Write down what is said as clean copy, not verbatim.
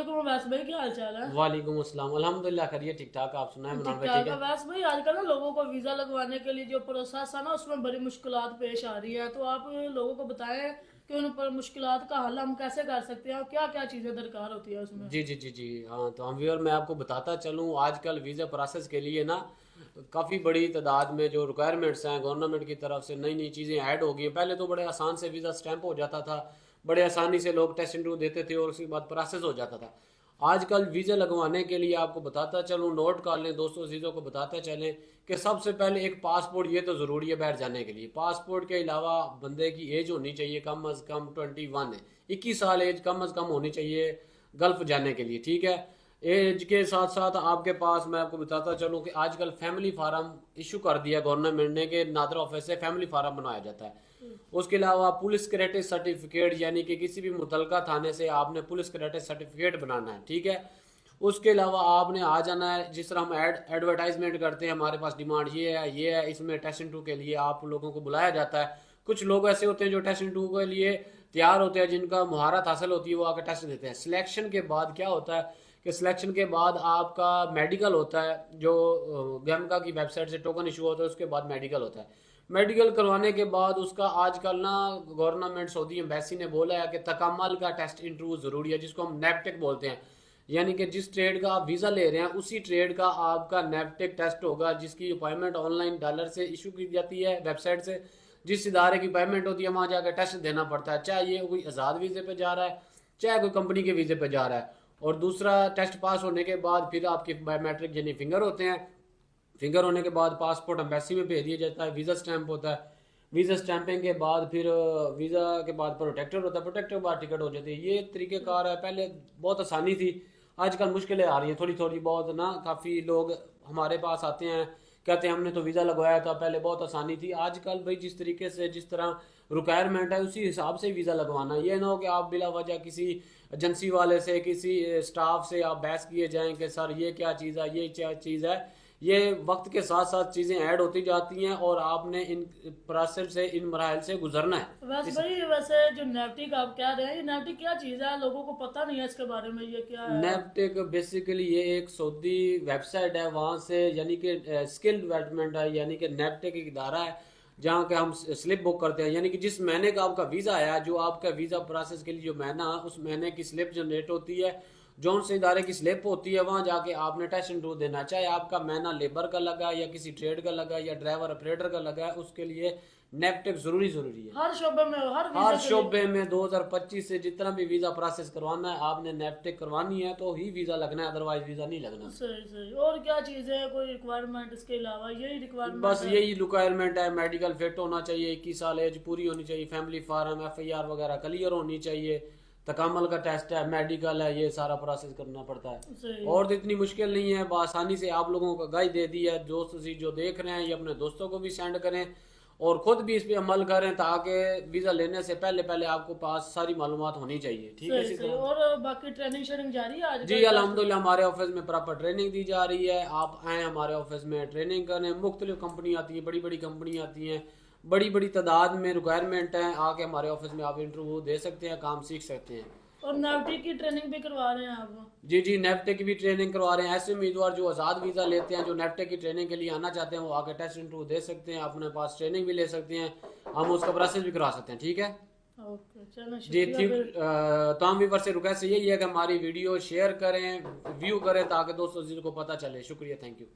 वालेकुम वैस भाई, क्या हाल चाल है? वालेकुम अस्सलाम। अल्हम्दुलिल्लाह खैरियत, ठीक ठाक। आप सुनाए ठीक मुनार भाई, ठाक ठीक है है? वैस भाई। आजकल ना लोगों को वीजा लगवाने के लिए जो प्रोसेस है ना, उसमें बड़ी मुश्किलात पेश आ रही है। तो आप लोगों को बताएं कि उन पर मुश्किलात का हल हम कैसे कर सकते हैं और क्या क्या चीजें दरकार होती है उसमें। जी जी जी जी, हाँ तो हम व्यूअर मैं आपको बताता चलूँ, आजकल वीज़ा प्रोसेस के लिए ना काफ़ी बड़ी तादाद में जो रिक्वायरमेंट्स हैं गवर्नमेंट की तरफ से नई नई चीज़ें ऐड हो गई हैं। पहले तो बड़े आसान से वीज़ा स्टैंप हो जाता था, बड़े आसानी से लोग टेस्ट इंटरव्यू देते थे और उसके बाद प्रोसेस हो जाता था। आजकल वीज़ा लगवाने के लिए आपको बताता चलूँ, नोट कर लें दोस्तों, चीज़ों को बताते चलें कि सबसे पहले एक पासपोर्ट ये तो ज़रूरी है बाहर जाने के लिए। पासपोर्ट के अलावा बंदे की एज होनी चाहिए कम अज़ कम 21 है, 21 साल एज कम अज़ कम होनी चाहिए गल्फ़ जाने के लिए, ठीक है। एज के साथ साथ आपके पास मैं आपको बताता चलूँ कि आजकल फैमिली फार्म इशू कर दिया गवर्नमेंट ने कि नादर ऑफिस से फैमिली फार्म बनाया जाता है। उसके अलावा पुलिस क्रेडिट सर्टिफिकेट, यानी कि किसी भी मुतलका थाने से आपने पुलिस क्रेडिट सर्टिफिकेट बनाना है, ठीक है। उसके अलावा आपने आ जाना है, जिस तरह हम एडवर्टाइजमेंट करते हैं, हमारे पास डिमांड ये है, इसमें टेस्ट इंटरव्यू के लिए आप लोगों को बुलाया जाता है। कुछ लोग ऐसे होते हैं जो टेस्ट इंटरव्यू के लिए तैयार होते हैं, जिनका महारत हासिल होती है, वो आकर टेस्ट देते हैं। सिलेक्शन के बाद क्या होता है कि सिलेक्शन के बाद आपका मेडिकल होता है, जो गैमका की वेबसाइट से टोकन इशू होता है, उसके बाद मेडिकल होता है। मेडिकल करवाने के बाद उसका आजकल ना गवर्नमेंट सऊदी एम्बेसी ने बोला है कि तकम्मल का टेस्ट इंटरव्यू ज़रूरी है, जिसको हम नेपटेक बोलते हैं। यानी कि जिस ट्रेड का आप वीज़ा ले रहे हैं उसी ट्रेड का आपका नेपटेक टेस्ट होगा, जिसकी अपॉइंटमेंट ऑनलाइन डॉलर से इशू की जाती है वेबसाइट से। जिस इदारे की अपॉइंटमेंट होती है वहाँ जाकर टेस्ट देना पड़ता है, चाहे ये कोई आज़ाद वीज़े पे जा रहा है, चाहे कोई कंपनी के वीज़े पे जा रहा है। और दूसरा टेस्ट पास होने के बाद फिर आपके बायोमेट्रिक यानी फिंगर होते हैं। फिंगर होने के बाद पासपोर्ट एम्बेसी में भेज दिया जाता है, वीज़ा स्टैंप होता है। वीज़ा स्टैंपिंग के बाद फिर वीज़ा के बाद प्रोटेक्टर होता है, प्रोटेक्टर के बाद टिकट हो जाती है। ये तरीक़ेकार है। पहले बहुत आसानी थी, आजकल मुश्किलें आ रही हैं थोड़ी थोड़ी बहुत ना। काफ़ी लोग हमारे पास आते हैं, कहते हैं हमने तो वीज़ा लगवाया था, पहले बहुत आसानी थी। आजकल भाई जिस तरीके से जिस तरह रिक्वायरमेंट है उसी हिसाब से वीज़ा लगवाना। ये ना हो कि आप बिला वजह किसी एजेंसी वाले से, किसी स्टाफ से आप बहस किए जाएं कि सर ये क्या चीज़ है, ये क्या चीज़ है। ये वक्त के साथ साथ चीज़ें ऐड होती जाती हैं और आपने इन प्रोसेस से, इन मराहल से गुजरना है। वैसे भाई, वैसे जो नेफ्टिक आप कह रहे हैं, ये नेफ्टिक क्या चीज़ है? लोगों को पता नहीं है इसके बारे में, ये क्या है? नेपटेक बेसिकली ये एक सऊदी वेबसाइट है, वहाँ से यानी कि स्किल डेवलपमेंट है, यानी कि नेपटेक एक इदारा है जहाँ के हम स्लिप बुक करते हैं। यानी कि जिस महीने का आपका वीज़ा आया, जो आपका वीज़ा प्रोसेस के लिए जो महीना, उस महीने की स्लिप जनरेट होती है, जौन से इदारे की स्लिप होती है, वहाँ जाके आपने टेस्ट इंटरव्यू देना है। चाहे आपका महीना लेबर का लगा या किसी ट्रेड का लगा या ड्राइवर ऑपरेटर का लगा है, उसके लिए नेपटेक ज़रूरी है। हर शोबे में, हर हर वीज़ा के लिए? शोबे में 2025 से जितना भी वीज़ा प्रोसेस करवाना है आपने नेपटेक करवानी है तो ही वीज़ा लगना है, अदरवाइज वीज़ा नहीं लगना। सही सही। और क्या चीज़ है, कोई रिक्वायरमेंट इसके अलावा? यही बस रिक्वायरमेंट है? यही रिक्वायरमेंट है। मेडिकल फिट होना चाहिए, 21 साल एज पूरी होनी चाहिए, फैमिली फार्म FIR वगैरह क्लियर होनी चाहिए, तकामल का टेस्ट है, मेडिकल है, ये सारा प्रोसेस करना पड़ता है। सही। और तो इतनी मुश्किल नहीं है, आसानी से आप लोगों को गाइड दे दी है। दोस्त जी जो देख रहे हैं ये अपने दोस्तों को भी सेंड करें और ख़ुद भी इस पे अमल करें, ताकि वीज़ा लेने से पहले पहले आपको पास सारी मालूमात होनी चाहिए, ठीक है। सही इसी सही। तरह और बाकी ट्रेनिंग शेनिंग जारी है जी आजकल? अल्हम्दुलिल्लाह हमारे ऑफिस में प्रॉपर ट्रेनिंग दी जा रही है। आप आएँ हमारे ऑफिस में ट्रेनिंग करें। मुख्तलिफ कंपनी आती है, बड़ी बड़ी कंपनी आती हैं, बड़ी बड़ी तादाद में रिक्वायरमेंट है। आके हमारे ऑफिस में आप इंटरव्यू दे सकते हैं, काम सीख सकते हैं। और नेफ्टिक की ट्रेनिंग भी करवा रहे हैं आप? जी जी, नेफ्टेक की भी ट्रेनिंग करवा रहे हैं। ऐसे उम्मीदवार जो आज़ाद वीज़ा लेते हैं, जो नेफ्टेक की ट्रेनिंग के लिए आना चाहते हैं, वो आके टेस्ट इंटरव्यू दे सकते हैं, अपने पास ट्रेनिंग भी ले सकते हैं, हम उसका प्रोसेस भी करवा सकते हैं, ठीक है ओके, चलो जी। शुक्रिया ठीक। फिर। तमाम व्यूअर से रिक्वेस्ट यही है कि हमारी वीडियो शेयर करें, व्यू करें, ताकि दोस्तों को पता चले। शुक्रिया, थैंक यू।